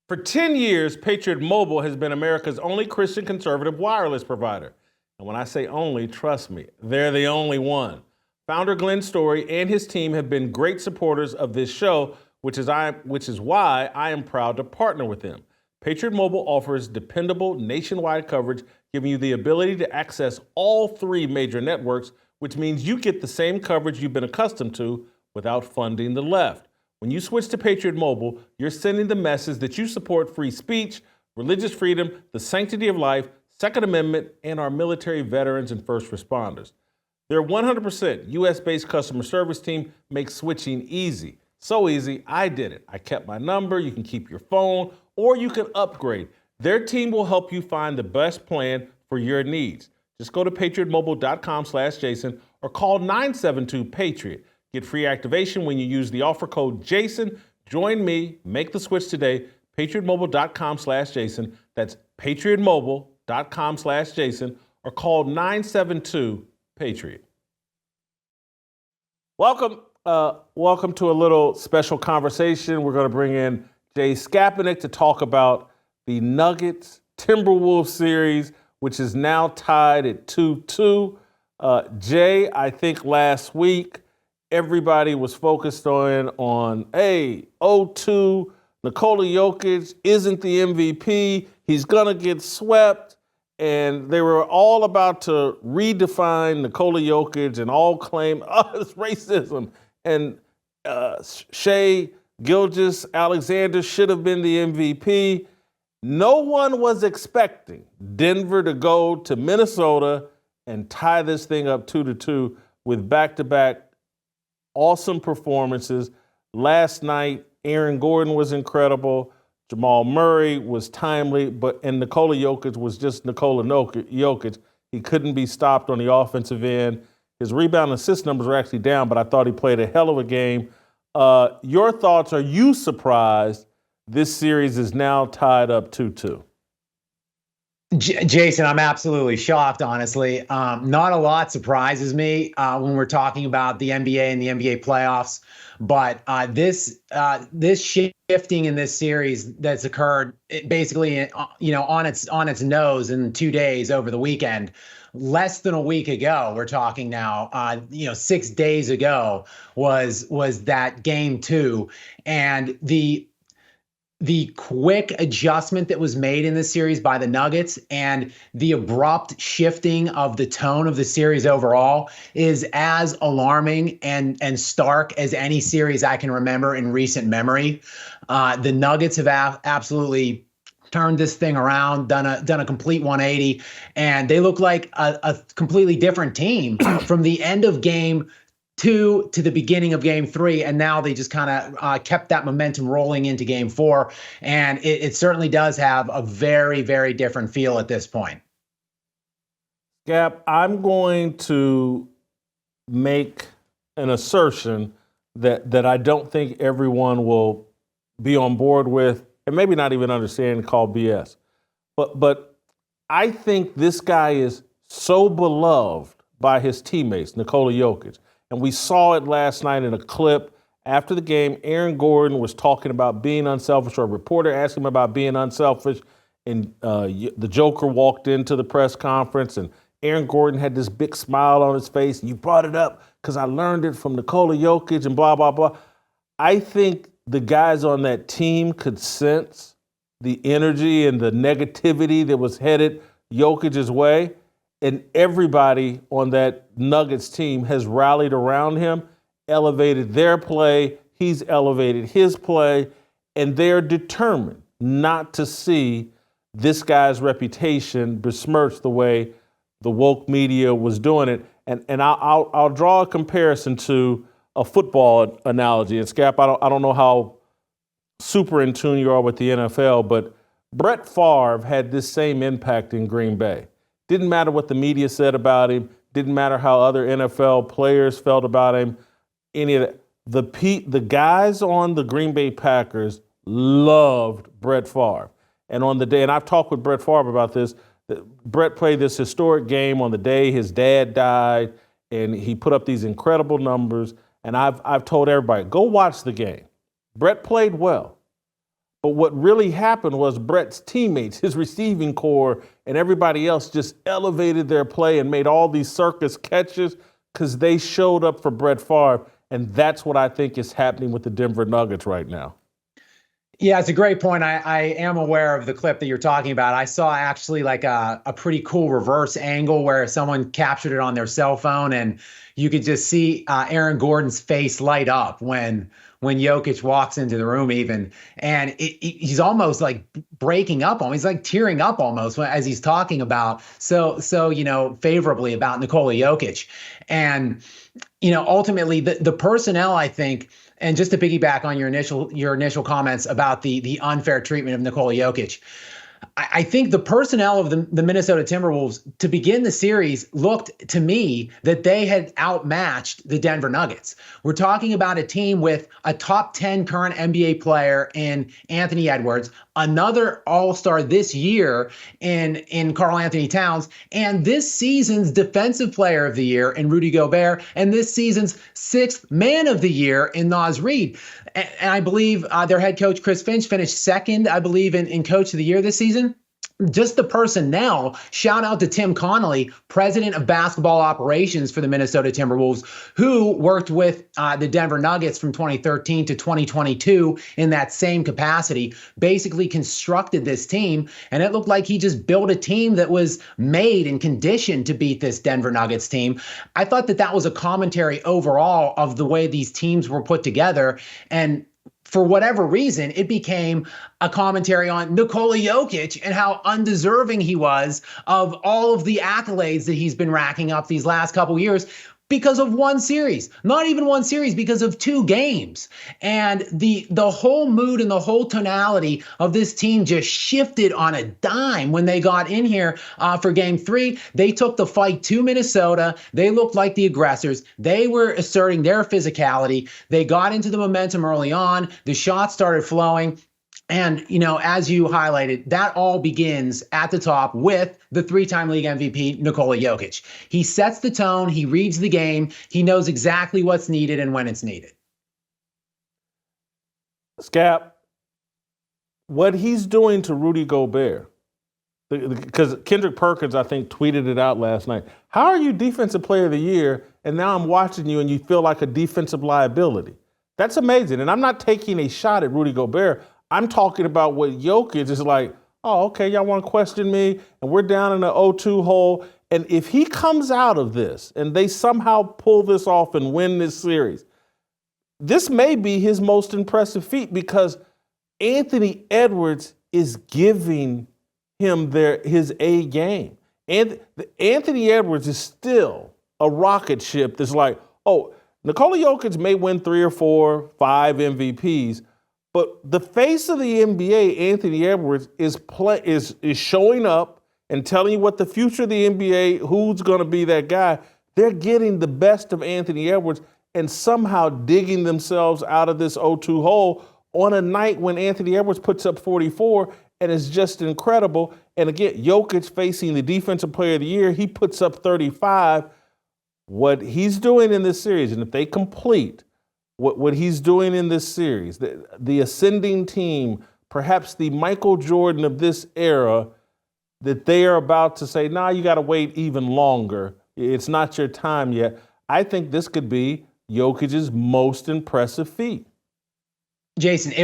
For 10 years, Patriot Mobile has been America's only Christian conservative wireless provider. And when I say only, trust me, they're the only one. Founder Glenn Story and his team have been great supporters of this show, which is why I am proud to partner with them. Patriot Mobile offers dependable nationwide coverage, giving you the ability to access all three major networks, which means you get the same coverage you've been accustomed to without funding the left. When you switch to Patriot Mobile, you're sending the message that you support free speech, religious freedom, the sanctity of life, Second Amendment, and our military veterans and first responders. Their 100% US-based customer service team makes switching easy. So easy, I did it. I kept my number, you can keep your phone, or you can upgrade. Their team will help you find the best plan for your needs. Just go to patriotmobile.com/Jason or call 972-PATRIOT. Get free activation when you use the offer code JASON. Join me, make the switch today, patriotmobile.com/Jason. That's patriotmobile.com/Jason or call 972-PATRIOT. Welcome to a little special conversation. We're going to bring in Jay Skapanek to talk about the Nuggets Timberwolves series, which is now tied at 2-2. Jay, I think last week, everybody was focused on 0-2, Nikola Jokic isn't the MVP, he's going to get swept, and they were all about to redefine Nikola Jokic and all claim, it's racism, and Shai Gilgeous-Alexander should have been the MVP. No one was expecting Denver to go to Minnesota and tie this thing up 2-2 with back-to-back awesome performances. Last night, Aaron Gordon was incredible. Jamal Murray was timely, and Nikola Jokic was just Nikola Jokic. He couldn't be stopped on the offensive end. His rebound and assist numbers were actually down, but I thought he played a hell of a game. Your thoughts, are you surprised this series is now tied up 2-2? Jason, I'm absolutely shocked, honestly. Not a lot surprises me when we're talking about the NBA and the NBA playoffs, but this shifting in this series that's occurred basically, on its nose in 2 days over the weekend. Less than a week ago, we're talking now, 6 days ago was that game 2, and the quick adjustment that was made in this series by the Nuggets and the abrupt shifting of the tone of the series overall is as alarming and stark as any series I can remember in recent memory. The Nuggets have absolutely turned this thing around, done a complete 180, and they look like a completely different team from the end of game 2 to the beginning of game 3, and now they just kind of kept that momentum rolling into game 4, and it certainly does have a very, very different feel at this point. Gap, I'm going to make an assertion that I don't think everyone will be on board with, and maybe not even understand, called BS. But I think this guy is so beloved by his teammates, Nikola Jokic. And we saw it last night in a clip after the game. Aaron Gordon was talking about being unselfish, or a reporter asked him about being unselfish, and the Joker walked into the press conference, and Aaron Gordon had this big smile on his face. You brought it up because I learned it from Nikola Jokic and blah, blah, blah. I think the guys on that team could sense the energy and the negativity that was headed Jokic's way. And everybody on that Nuggets team has rallied around him, elevated their play. He's elevated his play, and they're determined not to see this guy's reputation besmirched the way the woke media was doing it. And I'll draw a comparison to a football analogy. And Scap, I don't know how super in tune you are with the NFL, but Brett Favre had this same impact in Green Bay. Didn't matter what the media said about him. Didn't matter how other NFL players felt about him. Any of that. The guys on the Green Bay Packers loved Brett Favre. And on the day, and I've talked with Brett Favre about this, Brett played this historic game on the day his dad died, and he put up these incredible numbers. And I've told everybody, go watch the game. Brett played well. But what really happened was Brett's teammates, his receiving core, and everybody else just elevated their play and made all these circus catches because they showed up for Brett Favre. And that's what I think is happening with the Denver Nuggets right now. Yeah, it's a great point. I am aware of the clip that you're talking about. I saw actually like a pretty cool reverse angle where someone captured it on their cell phone, and you could just see Aaron Gordon's face light up when Jokic walks into the room even. And he's almost like breaking up on him. He's like tearing up almost as he's talking about so favorably about Nikola Jokic. And, ultimately the personnel, I think, and just to piggyback on your initial comments about the unfair treatment of Nikola Jokic, I think the personnel of the Minnesota Timberwolves to begin the series looked to me that they had outmatched the Denver Nuggets. We're talking about a team with a top 10 current NBA player in Anthony Edwards, another all-star this year in Karl Anthony Towns, and this season's defensive player of the year in Rudy Gobert, and this season's sixth man of the year in Naz Reid. And I believe their head coach, Chris Finch, finished second, I believe, in coach of the year this season. Just the personnel, shout out to Tim Connolly, president of basketball operations for the Minnesota Timberwolves, who worked with the Denver Nuggets from 2013 to 2022 in that same capacity, basically constructed this team. And it looked like he just built a team that was made and conditioned to beat this Denver Nuggets team. I thought that was a commentary overall of the way these teams were put together. And for whatever reason, it became a commentary on Nikola Jokic and how undeserving he was of all of the accolades that he's been racking up these last couple years because of one series, not even one series, because of two games. And the whole mood and the whole tonality of this team just shifted on a dime when they got in here for game 3. They took the fight to Minnesota. They looked like the aggressors. They were asserting their physicality. They got into the momentum early on. The shots started flowing. And, as you highlighted, that all begins at the top with the 3-time league MVP, Nikola Jokic. He sets the tone. He reads the game. He knows exactly what's needed and when it's needed. Scap, what he's doing to Rudy Gobert, because Kendrick Perkins, I think, tweeted it out last night. How are you Defensive Player of the Year, and now I'm watching you and you feel like a defensive liability? That's amazing. And I'm not taking a shot at Rudy Gobert. I'm talking about what Jokic is like, oh, okay, y'all want to question me, and we're down in the 0-2 hole. And if he comes out of this and they somehow pull this off and win this series, this may be his most impressive feat because Anthony Edwards is giving him his A game. And Anthony Edwards is still a rocket ship that's like, oh, Nikola Jokic may win 3 or 4, 5 MVPs, but the face of the NBA, Anthony Edwards, is showing up and telling you what the future of the NBA, who's going to be that guy. They're getting the best of Anthony Edwards and somehow digging themselves out of this 0-2 hole on a night when Anthony Edwards puts up 44 and is just incredible. And again, Jokic facing the Defensive Player of the Year, he puts up 35. What he's doing in this series, and if they complete what he's doing in this series, the ascending team, perhaps the Michael Jordan of this era, that they are about to say, nah, you got to wait even longer. It's not your time yet. I think this could be Jokic's most impressive feat. Jason,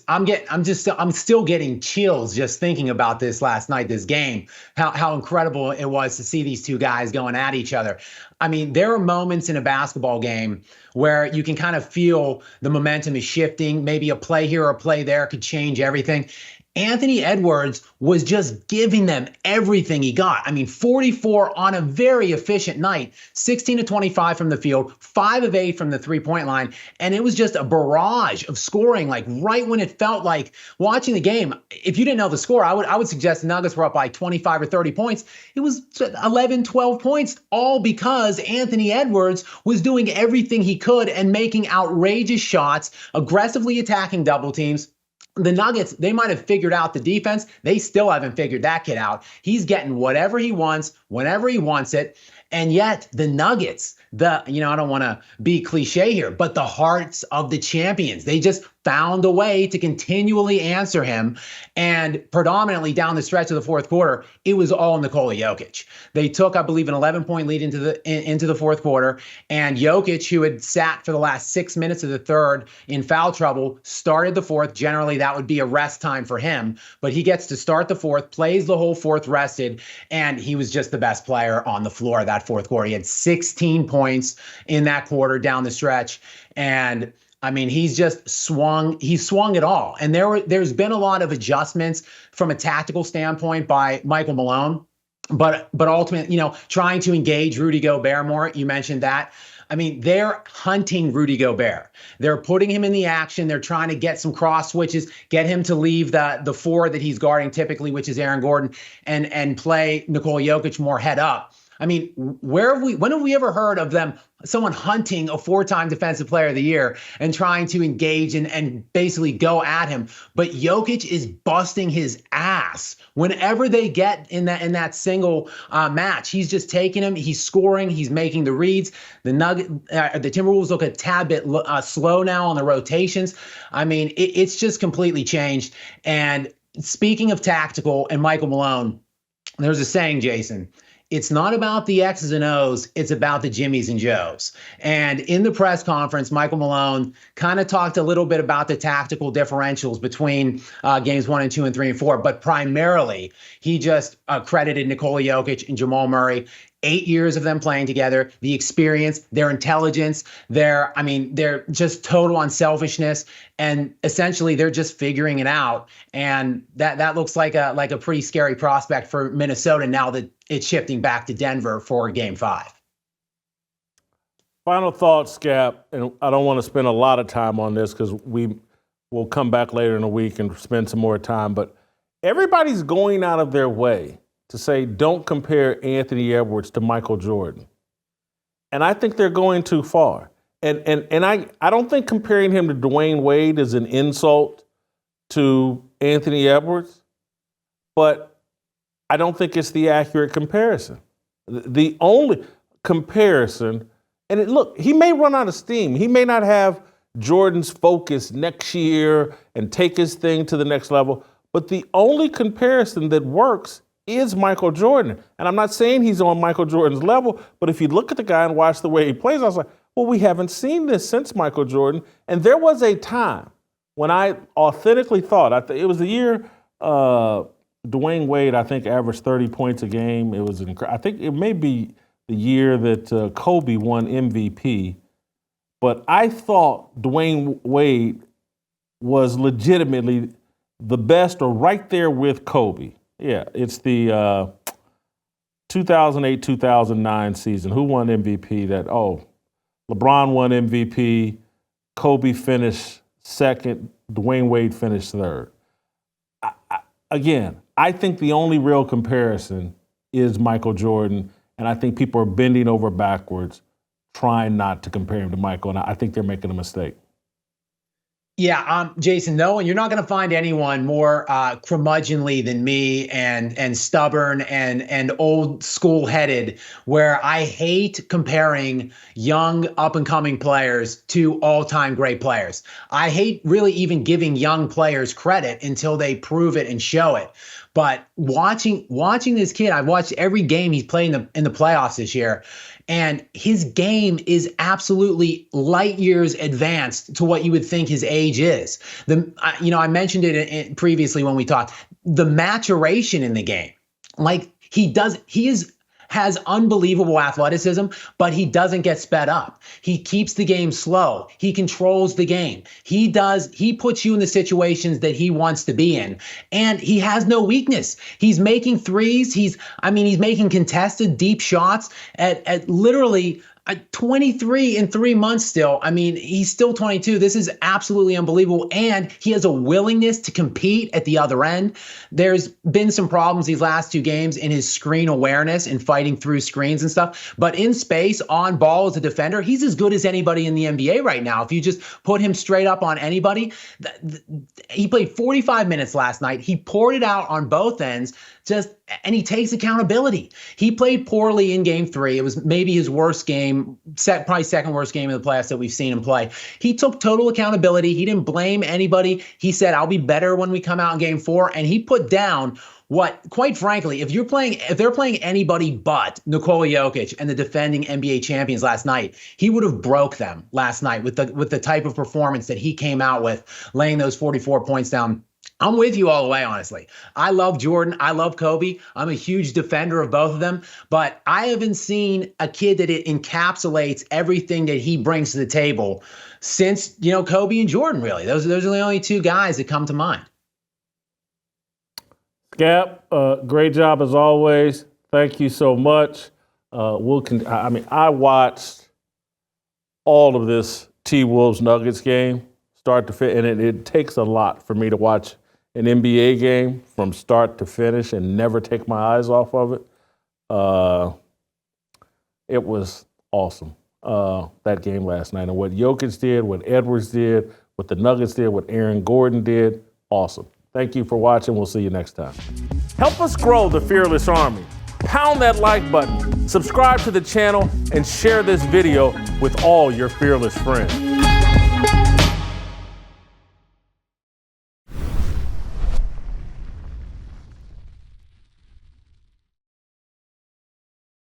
I'm still getting chills just thinking about this last night, this game, how incredible it was to see these two guys going at each other. I mean, there are moments in a basketball game where you can kind of feel the momentum is shifting. Maybe a play here or a play there could change everything. Anthony Edwards was just giving them everything he got. I mean, 44 on a very efficient night, 16 of 25 from the field, 5 of 8 from the three-point line. And it was just a barrage of scoring, like right when it felt like watching the game. If you didn't know the score, I would suggest the Nuggets were up by 25 or 30 points. It was 11, 12 points, all because Anthony Edwards was doing everything he could and making outrageous shots, aggressively attacking double teams. The Nuggets, they might have figured out the defense. They still haven't figured that kid out. He's getting whatever he wants, whenever he wants it. And yet the Nuggets, I don't want to be cliche here, but the hearts of the champions, they just found a way to continually answer him. And predominantly down the stretch of the fourth quarter, it was all Nikola Jokic. They took, I believe, an 11-point lead into the fourth quarter. And Jokic, who had sat for the last 6 minutes of the third in foul trouble, started the fourth. Generally, that would be a rest time for him. But he gets to start the fourth, plays the whole fourth rested, and he was just the best player on the floor that fourth quarter. He had 16 points in that quarter down the stretch. And I mean, he swung it all. And there's been a lot of adjustments from a tactical standpoint by Michael Malone, but ultimately, trying to engage Rudy Gobert more. You mentioned that. I mean, they're hunting Rudy Gobert. They're putting him in the action. They're trying to get some cross switches, get him to leave the four that he's guarding typically, which is Aaron Gordon, and play Nikola Jokic more head up. I mean, when have we ever heard of someone hunting a 4-time defensive player of the year and trying to engage and basically go at him? But Jokic is busting his ass whenever they get in that single match. He's just taking him. He's scoring. He's making the reads. The Timberwolves look a tad bit slow now on the rotations. I mean, it's just completely changed. And speaking of tactical and Michael Malone, there's a saying, Jason. It's not about the X's and O's, it's about the Jimmies and Joes. And in the press conference, Michael Malone kind of talked a little bit about the tactical differentials between games 1 and 2 and 3 and 4, but primarily he just credited Nikola Jokic and Jamal Murray. 8 years of them playing together, the experience, their intelligence, they're just total unselfishness, and essentially they're just figuring it out. And that looks like a pretty scary prospect for Minnesota now that it's shifting back to Denver for Game 5. Final thoughts, Scap, and I don't want to spend a lot of time on this because we will come back later in the week and spend some more time, but everybody's going out of their way to say, don't compare Anthony Edwards to Michael Jordan. And I think they're going too far. And I don't think comparing him to Dwayne Wade is an insult to Anthony Edwards, but I don't think it's the accurate comparison. The only comparison, look, he may run out of steam. He may not have Jordan's focus next year and take his thing to the next level, but the only comparison that works is Michael Jordan. And I'm not saying he's on Michael Jordan's level, but if you look at the guy and watch the way he plays, I was like, well, we haven't seen this since Michael Jordan. And there was a time when I authentically thought, it was the year Dwayne Wade, I think, averaged 30 points a game. It was I think it may be the year that Kobe won MVP. But I thought Dwayne Wade was legitimately the best or right there with Kobe. Yeah, it's the 2008-2009 season. Who won MVP? LeBron won MVP. Kobe finished second. Dwayne Wade finished third. I think the only real comparison is Michael Jordan, and I think people are bending over backwards trying not to compare him to Michael, and I think they're making a mistake. Yeah, Jason, no, and you're not going to find anyone more curmudgeonly than me and stubborn and old school headed, where I hate comparing young up and coming players to all time great players. I hate really even giving young players credit until they prove it and show it. But watching this kid, I've watched every game he's played in the playoffs this year, and his game is absolutely light years advanced to what you would think his age is. I mentioned it previously when we talked, the maturation in the game. Like has unbelievable athleticism, but he doesn't get sped up. He keeps the game slow. He controls the game. He puts you in the situations that he wants to be in. And he has no weakness. He's making threes. He's making contested deep shots at literally 23 in 3 months still. I mean, he's still 22. This is absolutely unbelievable. And he has a willingness to compete at the other end. There's been some problems these last 2 games in his screen awareness and fighting through screens and stuff. But in space, on ball as a defender, he's as good as anybody in the NBA right now. If you just put him straight up on anybody, he played 45 minutes last night. He poured it out on both ends. Just and he takes accountability. He played poorly in game 3. It was maybe his worst game, probably second worst game in the playoffs that we've seen him play. He took total accountability. He didn't blame anybody. He said, I'll be better when we come out in game 4. And he put down what, quite frankly, if they're playing anybody but Nikola Jokic and the defending NBA champions last night, he would have broke them last night with the type of performance that he came out with, laying those 44 points down. I'm with you all the way, honestly. I love Jordan. I love Kobe. I'm a huge defender of both of them, but I haven't seen a kid that it encapsulates everything that he brings to the table since, Kobe and Jordan, really. Those are the only two guys that come to mind. Scap, great job as always. Thank you so much. I watched all of this T-Wolves Nuggets game, start to finish, and it takes a lot for me to watch an NBA game from start to finish and never take my eyes off of it. It was awesome, that game last night. And what Jokic did, what Edwards did, what the Nuggets did, what Aaron Gordon did, awesome. Thank you for watching. We'll see you next time. Help us grow the Fearless Army. Pound that like button, subscribe to the channel, and share this video with all your fearless friends.